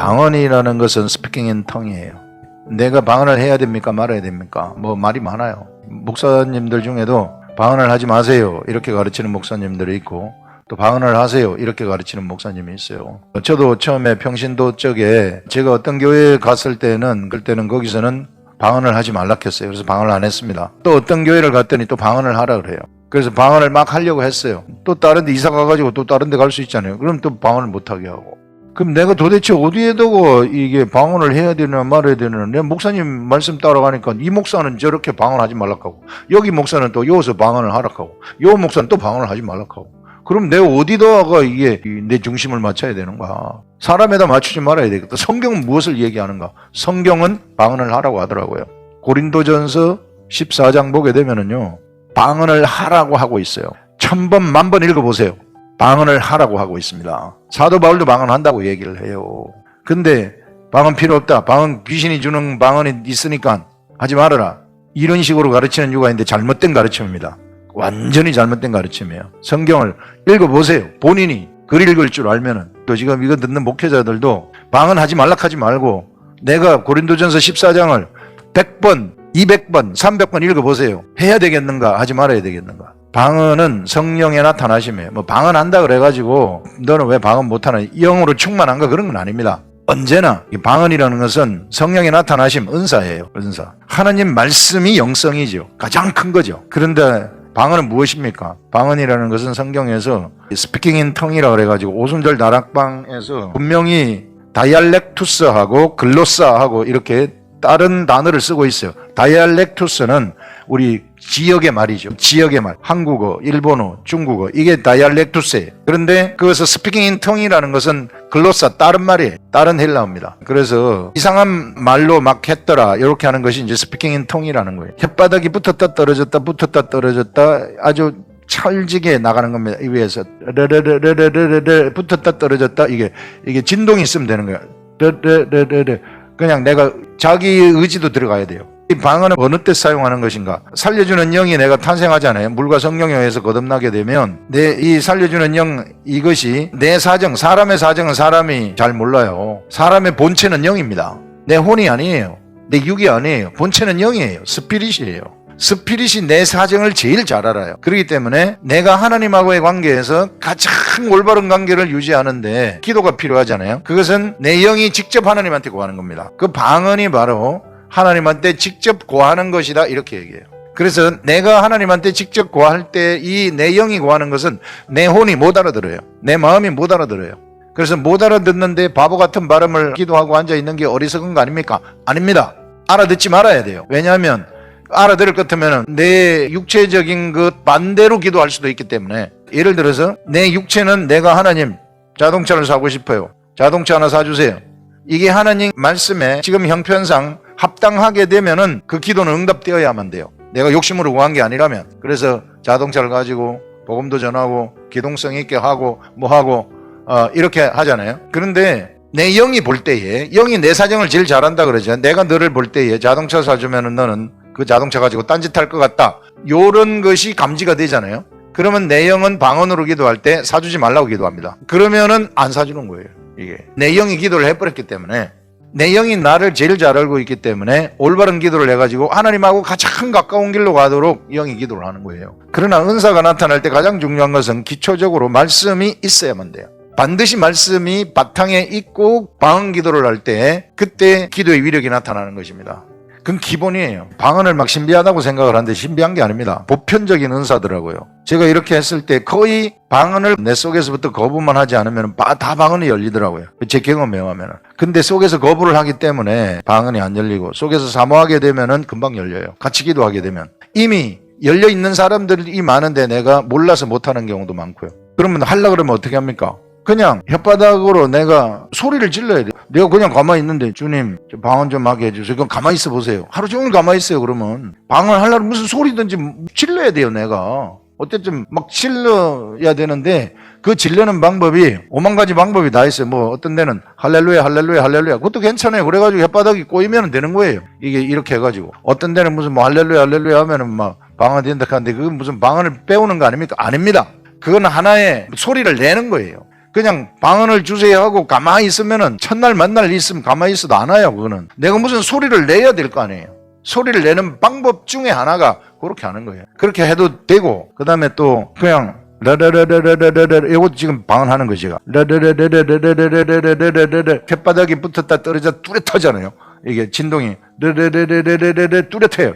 방언이라는 것은 스피킹 인 텅이에요. 내가 방언을 해야 됩니까 말아야 됩니까? 뭐 말이 많아요. 목사님들 중에도 방언을 하지 마세요 이렇게 가르치는 목사님들이 있고, 또 방언을 하세요 이렇게 가르치는 목사님이 있어요. 저도 처음에 평신도 쪽에 제가 어떤 교회에 갔을 때는 그때는 거기서는 방언을 하지 말라 했어요. 그래서 방언을 안 했습니다. 또 어떤 교회를 갔더니 또 방언을 하라 그래요. 그래서 방언을 막 하려고 했어요. 또 다른 데 이사 가가지고 또 다른 데 갈 수 있잖아요. 그럼 또 방언을 못하게 하고. 그럼 내가 도대체 어디에 두고 이게 방언을 해야 되나 말아야 되나. 내 목사님 말씀 따라가니까 이 목사는 저렇게 방언하지 말라고, 여기 목사는 또 여기서 방언을 하라고, 요 목사는 또 방언을 하지 말라고. 그럼 내가 어디다가 이게 내 중심을 맞춰야 되는가? 사람에다 맞추지 말아야 되겠다. 성경은 무엇을 얘기하는가? 성경은 방언을 하라고 하더라고요. 고린도전서 14장 보게 되면은요, 방언을 하라고 하고 있어요. 1000번, 10,000번 읽어보세요. 방언을 하라고 하고 있습니다. 사도 바울도 방언한다고 얘기를 해요. 근데 방언 필요 없다. 방언 귀신이 주는 방언이 있으니까 하지 말아라. 이런 식으로 가르치는 이유가 있는데 잘못된 가르침입니다. 완전히 잘못된 가르침이에요. 성경을 읽어보세요. 본인이 글 읽을 줄 알면은. 또 지금 이거 듣는 목회자들도 방언하지 말라 하지 말고 내가 고린도전서 14장을 100번, 200번, 300번 읽어보세요. 해야 되겠는가 하지 말아야 되겠는가. 방언은 성령의 나타나심이에요. 뭐 방언한다 그래가지고 너는 왜 방언 못하나, 영으로 충만한가, 그런 건 아닙니다. 언제나 이 방언이라는 것은 성령의 나타나심, 은사예요. 은사. 하나님 말씀이 영성이죠. 가장 큰 거죠. 그런데 방언은 무엇입니까? 방언이라는 것은 성경에서 스피킹 인 텅이라고 그래가지고 오순절 다락방에서 분명히 다이알렉투스하고 글로사하고 이렇게 다른 단어를 쓰고 있어요. 다이알렉투스는 우리 지역의 말이죠. 지역의 말. 한국어, 일본어, 중국어. 이게 다이알렉투스예요. 그런데 그것을 스피킹 인 텅이라는 것은 글로사, 다른 말이에요. 다른 헬라어입니다. 그래서 이상한 말로 막 했더라 이렇게 하는 것이 이제 스피킹 인 텅이라는 거예요. 혓바닥이 붙었다 떨어졌다 붙었다 떨어졌다 아주 찰지게 나가는 겁니다. 이 위에서 붙었다 떨어졌다, 이게 진동이 있으면 되는 거예요. 그냥 내가 자기 의지도 들어가야 돼요. 이 방언은 어느 때 사용하는 것인가? 살려주는 영이 내가 탄생하잖아요. 물과 성령에 의해서 거듭나게 되면 내 이 살려주는 영, 이것이 내 사정, 사람의 사정은 사람이 잘 몰라요. 사람의 본체는 영입니다. 내 혼이 아니에요. 내 육이 아니에요. 본체는 영이에요. 스피릿이에요. 스피릿이 내 사정을 제일 잘 알아요. 그렇기 때문에 내가 하나님하고의 관계에서 가장 올바른 관계를 유지하는데 기도가 필요하잖아요. 그것은 내 영이 직접 하나님한테 구하는 겁니다. 그 방언이 바로 하나님한테 직접 구하는 것이다, 이렇게 얘기해요. 그래서 내가 하나님한테 직접 구할 때 이 내 영이 구하는 것은 내 혼이 못 알아들어요. 내 마음이 못 알아들어요. 그래서 못 알아듣는데 바보 같은 발음을 기도하고 앉아있는 게 어리석은 거 아닙니까? 아닙니다. 알아듣지 말아야 돼요. 왜냐하면 알아들을 것 같으면 내 육체적인 것 반대로 기도할 수도 있기 때문에, 예를 들어서 내 육체는 내가 하나님 자동차를 사고 싶어요. 자동차 하나 사주세요. 이게 하나님 말씀에 지금 형편상 합당하게 되면은 그 기도는 응답되어야만 돼요. 내가 욕심으로 구한 게 아니라면. 그래서 자동차를 가지고 복음도 전하고 기동성 있게 하고 뭐 하고 이렇게 하잖아요. 그런데 내 영이 볼 때에, 영이 내 사정을 제일 잘한다 그러죠. 내가 너를 볼 때에 자동차 사주면은 너는 그 자동차 가지고 딴짓할 것 같다, 요런 것이 감지가 되잖아요. 그러면 내 영은 방언으로 기도할 때 사주지 말라고 기도합니다. 그러면은 안 사주는 거예요. 이게 내 영이 기도를 해버렸기 때문에, 내 영이 나를 제일 잘 알고 있기 때문에 올바른 기도를 해가지고 하나님하고 가장 가까운 길로 가도록 영이 기도를 하는 거예요. 그러나 은사가 나타날 때 가장 중요한 것은 기초적으로 말씀이 있어야만 돼요. 반드시 말씀이 바탕에 있고 방언 기도를 할 때 그때 기도의 위력이 나타나는 것입니다. 그건 기본이에요. 방언을 막 신비하다고 생각을 하는데 신비한 게 아닙니다. 보편적인 은사더라고요. 제가 이렇게 했을 때 거의 방언을 내 속에서부터 거부만 하지 않으면 다 방언이 열리더라고요. 제 경험에 의하면. 근데 속에서 거부를 하기 때문에 방언이 안 열리고, 속에서 사모하게 되면은 금방 열려요. 같이 기도하게 되면. 이미 열려있는 사람들이 많은데 내가 몰라서 못하는 경우도 많고요. 그러면 하려고 그러면 어떻게 합니까? 그냥 혓바닥으로 내가 소리를 질러야 돼. 내가 그냥 가만히 있는데 주님 저 방언 좀 하게 해주세요. 그럼 가만히 있어 보세요. 하루 종일 가만히 있어요. 그러면 방언 하려면 무슨 소리든지 질러야 돼요. 내가 어쨌든 막 질러야 되는데, 그 질르는 방법이 5만 가지 방법이 다 있어요. 뭐 어떤 데는 할렐루야 할렐루야 할렐루야, 그것도 괜찮아요. 그래가지고 혓바닥이 꼬이면 되는 거예요. 이게 이렇게 해가지고. 어떤 데는 무슨 뭐 할렐루야 할렐루야 하면은 막 방언 된다 하는데, 그건 무슨 방언을 빼오는 거 아닙니까? 아닙니다. 그건 하나의 소리를 내는 거예요. 그냥 방언을 주세요 하고 가만히 있으면은 첫날 만날 있으면 가만히 있어도 안 와요. 그거는 내가 무슨 소리를 내야 될 거 아니에요. 소리를 내는 방법 중에 하나가 그렇게 하는 거예요. 그렇게 해도 되고, 그 다음에 또 그냥 라라라라라라라 이것도 지금 방언하는 거지. 제가 라라라라라라라라라라라 혓바닥이 붙었다 떨어졌다 뚜렷하잖아요. 이게 진동이 라라라라라라라 뚜렷해요.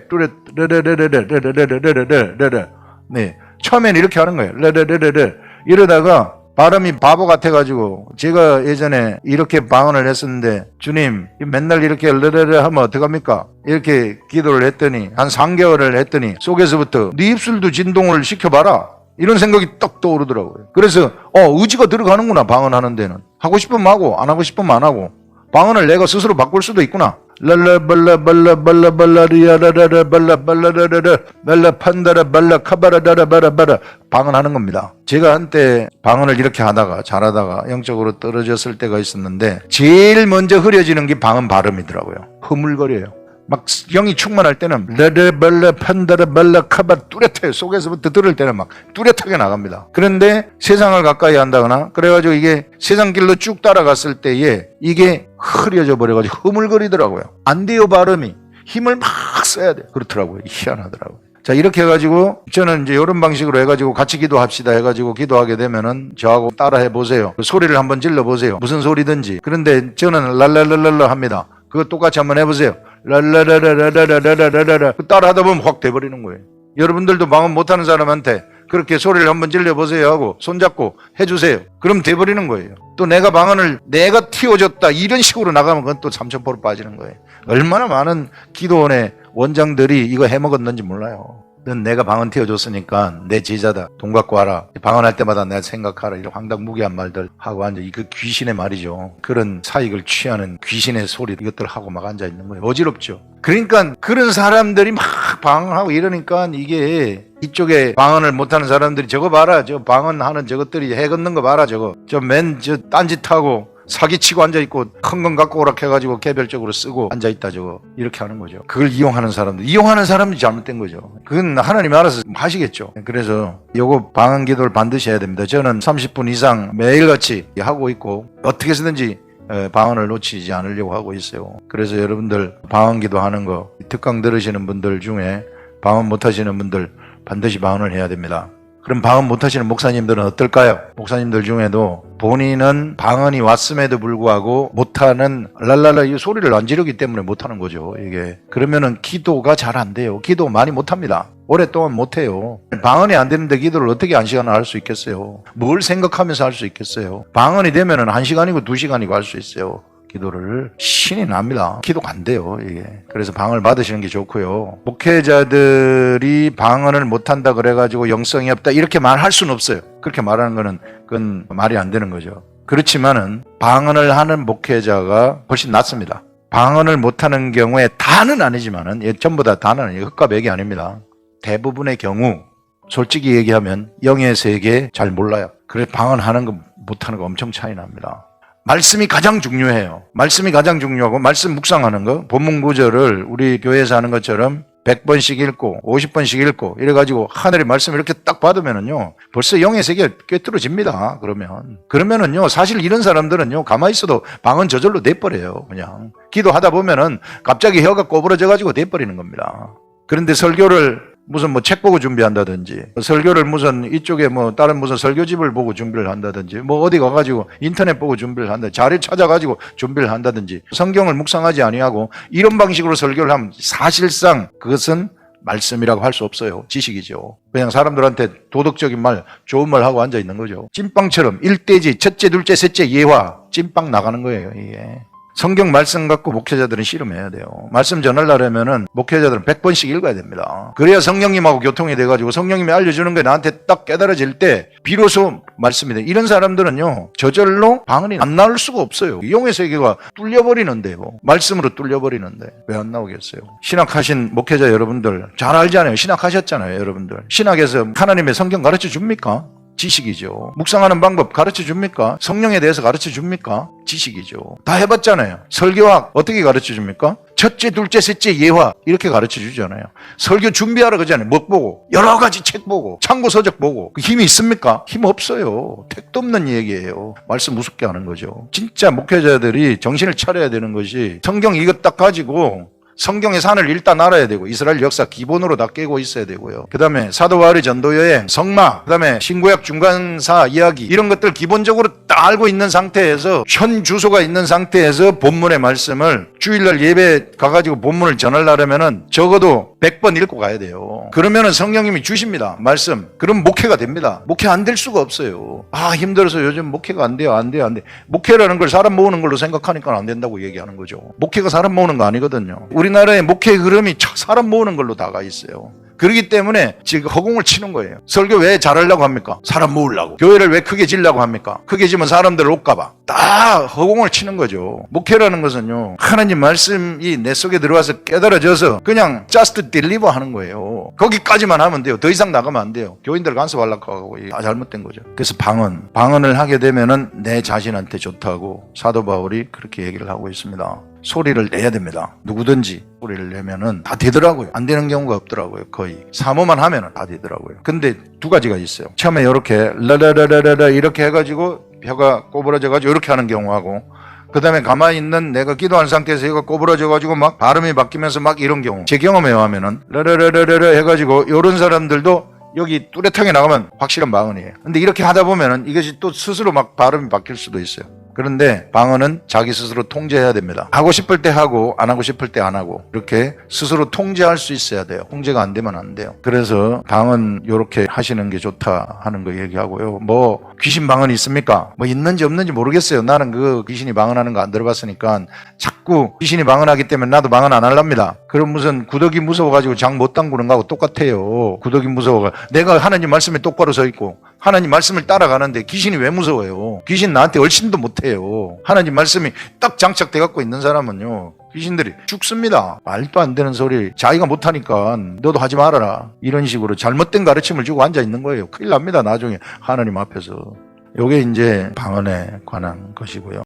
라라라라라라라라라라라. 네, 처음에는 이렇게 하는 거예요. 라라라라라 이러다가 발음이 바보 같아가지고 제가 예전에 이렇게 방언을 했었는데, 주님 맨날 이렇게 르르르 하면 어떡합니까? 이렇게 기도를 했더니 한 3개월을 했더니 속에서부터 네 입술도 진동을 시켜봐라 이런 생각이 딱 떠오르더라고요. 그래서 의지가 들어가는구나. 방언하는 데는 하고 싶으면 하고 안 하고 싶으면 안 하고, 방언을 내가 스스로 바꿀 수도 있구나. 랄라발라발라발라발라리아라라라 발라발라라라라 발라판다라 발라카바라다라바라바라 방언하는 겁니다. 제가 한때 방언을 이렇게 하다가 잘하다가 영적으로 떨어졌을 때가 있었는데, 제일 먼저 흐려지는 게 방언 발음이더라고요. 흐물거려요. 막 영이 충만할 때는 라라발라 판다라 발라카바 뚜렷해요. 속에서부터 들을 때는 막 뚜렷하게 나갑니다. 그런데 세상을 가까이 한다거나 그래가지고 이게 세상 길로 쭉 따라갔을 때에 이게 흐려져 버려가지고 흐물거리더라고요. 안 돼요. 발음이 힘을 막 써야 돼. 그렇더라고요. 희한하더라고요. 자, 이렇게 해가지고 저는 이제 이런 방식으로 해가지고 같이 기도합시다 해가지고 기도하게 되면은 저하고 따라해 보세요. 소리를 한번 질러 보세요. 무슨 소리든지. 그런데 저는 랄랄랄랄라 합니다. 그거 똑같이 한번 해보세요. 랄라라라라라라라라라 따라하다 보면 확 돼버리는 거예요. 여러분들도 방언 못하는 사람한테 그렇게 소리를 한번 질러보세요 하고 손잡고 해주세요. 그럼 돼버리는 거예요. 또 내가 방언을 내가 틔워줬다 이런 식으로 나가면 그건 또 삼천포로 빠지는 거예요. 얼마나 많은 기도원의 원장들이 이거 해먹었는지 몰라요. 넌 내가 방언 틔워줬으니까 내 제자다. 돈 갖고 와라. 방언할 때마다 내가 생각하라. 이런 황당무계한 말들 하고 앉아. 이거 귀신의 말이죠. 그런 사익을 취하는 귀신의 소리 이것들 하고 막 앉아 있는 거예요. 어지럽죠. 그러니까 그런 사람들이 막 방언하고 이러니까 이게 이쪽에 방언을 못하는 사람들이 저거 봐라. 저 방언하는 저것들이 해 걷는 거 봐라. 저거 저 딴짓하고 사기치고 앉아있고 큰 건 갖고 오라 해가지고 개별적으로 쓰고 앉아있다 저거 이렇게 하는 거죠. 그걸 이용하는 사람이 잘못된 거죠. 그건 하나님 알아서 하시겠죠. 그래서 요거 방언 기도를 반드시 해야 됩니다. 저는 30분 이상 매일같이 하고 있고 어떻게 해서든지 방언을 놓치지 않으려고 하고 있어요. 그래서 여러분들 방언 기도하는 거 특강 들으시는 분들 중에 방언 못하시는 분들 반드시 방언을 해야 됩니다. 그럼 방언 못하시는 목사님들은 어떨까요? 목사님들 중에도 본인은 방언이 왔음에도 불구하고 못하는 랄랄라 이 소리를 안 지르기 때문에 못하는 거죠. 이게 그러면은 기도가 잘 안 돼요. 기도 많이 못합니다. 오랫동안 못해요. 방언이 안 되는데 기도를 어떻게 1시간을 할 수 있겠어요? 뭘 생각하면서 할 수 있겠어요? 방언이 되면은 1시간이고 2시간이고 할 수 있어요. 기도를 신이 납니다. 기도가 안 돼요. 이게 그래서 방언을 받으시는 게 좋고요. 목회자들이 방언을 못한다 그래가지고 영성이 없다 이렇게 말할 수는 없어요. 그렇게 말하는 거는 그건 말이 안 되는 거죠. 그렇지만은 방언을 하는 목회자가 훨씬 낫습니다. 방언을 못하는 경우에 다는 아니지만은 전부 다는 흑과 백이 아닙니다. 대부분의 경우 솔직히 얘기하면 영의 세계 잘 몰라요. 그래서 방언하는 거 못하는 거 엄청 차이 납니다. 말씀이 가장 중요해요. 말씀이 가장 중요하고 말씀 묵상하는 거 본문 구절을 우리 교회에서 하는 것처럼 100번씩 읽고 50번씩 읽고 이래가지고 하늘의 말씀을 이렇게 딱 받으면은요 벌써 영의 세계가 꿰뚫어집니다. 그러면은요 사실 이런 사람들은요 가만히 있어도 방언 저절로 돼버려요. 그냥 기도하다 보면은 갑자기 혀가 꼬부러져가지고 돼버리는 겁니다. 그런데 설교를 무슨 책 보고 준비한다든지 설교를 무슨 이쪽에 다른 무슨 설교집을 보고 준비를 한다든지 어디 가가지고 인터넷 보고 준비를 한다 자료 찾아가지고 준비를 한다든지 성경을 묵상하지 아니하고 이런 방식으로 설교를 하면 사실상 그것은 말씀이라고 할 수 없어요. 지식이죠. 그냥 사람들한테 도덕적인 말 좋은 말 하고 앉아있는 거죠. 찐빵처럼 일대지 첫째 둘째 셋째 예화 찐빵 나가는 거예요. 이게 성경 말씀 갖고 목회자들은 씨름해야 돼요. 말씀 전하려면은 목회자들은 100번씩 읽어야 됩니다. 그래야 성령님하고 교통이 돼가지고 성령님이 알려주는 게 나한테 딱 깨달아질 때 비로소 말씀이 돼. 이런 사람들은요 저절로 방언이 안 나올 수가 없어요. 영의 세계가 뚫려버리는데 말씀으로 뚫려버리는데 왜 안 나오겠어요? 신학하신 목회자 여러분들 잘 알잖아요. 신학하셨잖아요. 여러분들 신학에서 하나님의 성경 가르쳐 줍니까? 지식이죠. 묵상하는 방법 가르쳐 줍니까? 성령에 대해서 가르쳐 줍니까? 지식이죠. 다 해봤잖아요. 설교학 어떻게 가르쳐 줍니까? 첫째, 둘째, 셋째, 예화 이렇게 가르쳐 주잖아요. 설교 준비하러 가잖아요. 뭐 보고 여러 가지 책 보고 참고 서적 보고 그 힘이 있습니까? 힘 없어요. 택도 없는 얘기예요. 말씀 우습게 하는 거죠. 진짜 목회자들이 정신을 차려야 되는 것이 성경 이것 딱 가지고 성경의 산을 일단 알아야 되고 이스라엘 역사 기본으로 다 깨고 있어야 되고요. 그 다음에 사도 바울의 전도여행, 성막, 그 다음에 신구약 중간사 이야기 이런 것들 기본적으로 다 알고 있는 상태에서 현 주소가 있는 상태에서 본문의 말씀을 주일날 예배 가가지고 본문을 전하려면은 적어도 100번 읽고 가야 돼요. 그러면은 성령님이 주십니다. 말씀. 그럼 목회가 됩니다. 목회 안 될 수가 없어요. 아 힘들어서 요즘 목회가 안 돼요. 목회라는 걸 사람 모으는 걸로 생각하니까 안 된다고 얘기하는 거죠. 목회가 사람 모으는 거 아니거든요. 우리나라의 목회 흐름이 사람 모으는 걸로 다가 있어요. 그렇기 때문에 지금 허공을 치는 거예요. 설교 왜 잘하려고 합니까? 사람 모으려고. 교회를 왜 크게 지려고 합니까? 크게 지면 사람들 올까봐. 다 허공을 치는 거죠. 목회라는 것은요, 하나님 말씀이 내 속에 들어와서 깨달아져서 그냥 just deliver 하는 거예요. 거기까지만 하면 돼요. 더 이상 나가면 안 돼요. 교인들 간섭하려고 하고 다 잘못된 거죠. 그래서 방언을 하게 되면은 내 자신한테 좋다고 사도 바울이 그렇게 얘기를 하고 있습니다. 소리를 내야 됩니다. 누구든지 소리를 내면은 다 되더라고요. 안 되는 경우가 없더라고요. 거의 사모만 하면은 다 되더라고요. 근데 두 가지가 있어요. 처음에 이렇게 라라라라라 이렇게 해가지고 혀가 꼬부라져가지고 이렇게 하는 경우하고, 그 다음에 가만히 있는 내가 기도하는 상태에서 혀가 꼬부라져가지고 막 발음이 바뀌면서 막 이런 경우. 제 경험에 의하면은 라라라라라 해가지고 이런 사람들도 여기 뚜렷하게 나가면 확실한 방언이에요. 근데 이렇게 하다 보면은 이것이 또 스스로 막 발음이 바뀔 수도 있어요. 그런데 방언은 자기 스스로 통제해야 됩니다. 하고 싶을 때 하고 안 하고 싶을 때 안 하고 이렇게 스스로 통제할 수 있어야 돼요. 통제가 안 되면 안 돼요. 그래서 방언 이렇게 하시는 게 좋다 하는 거 얘기하고요. 뭐 귀신 방언이 있습니까? 뭐 있는지 없는지 모르겠어요. 나는 그 귀신이 방언하는 거 안 들어봤으니까 자꾸 귀신이 방언하기 때문에 나도 방언 안 할랍니다. 그럼 무슨 구더기 무서워가지고 장 못 담그는 거하고 똑같아요. 구더기 무서워가 내가 하나님 말씀에 똑바로 서 있고 하나님 말씀을 따라가는데 귀신이 왜 무서워요? 귀신 나한테 얼씬도 못해요. 하나님 말씀이 딱 장착돼 갖고 있는 사람은요, 귀신들이 죽습니다. 말도 안 되는 소리 자기가 못하니까 너도 하지 말아라 이런 식으로 잘못된 가르침을 주고 앉아 있는 거예요. 큰일 납니다. 나중에 하나님 앞에서. 요게 이제 방언에 관한 것이고요.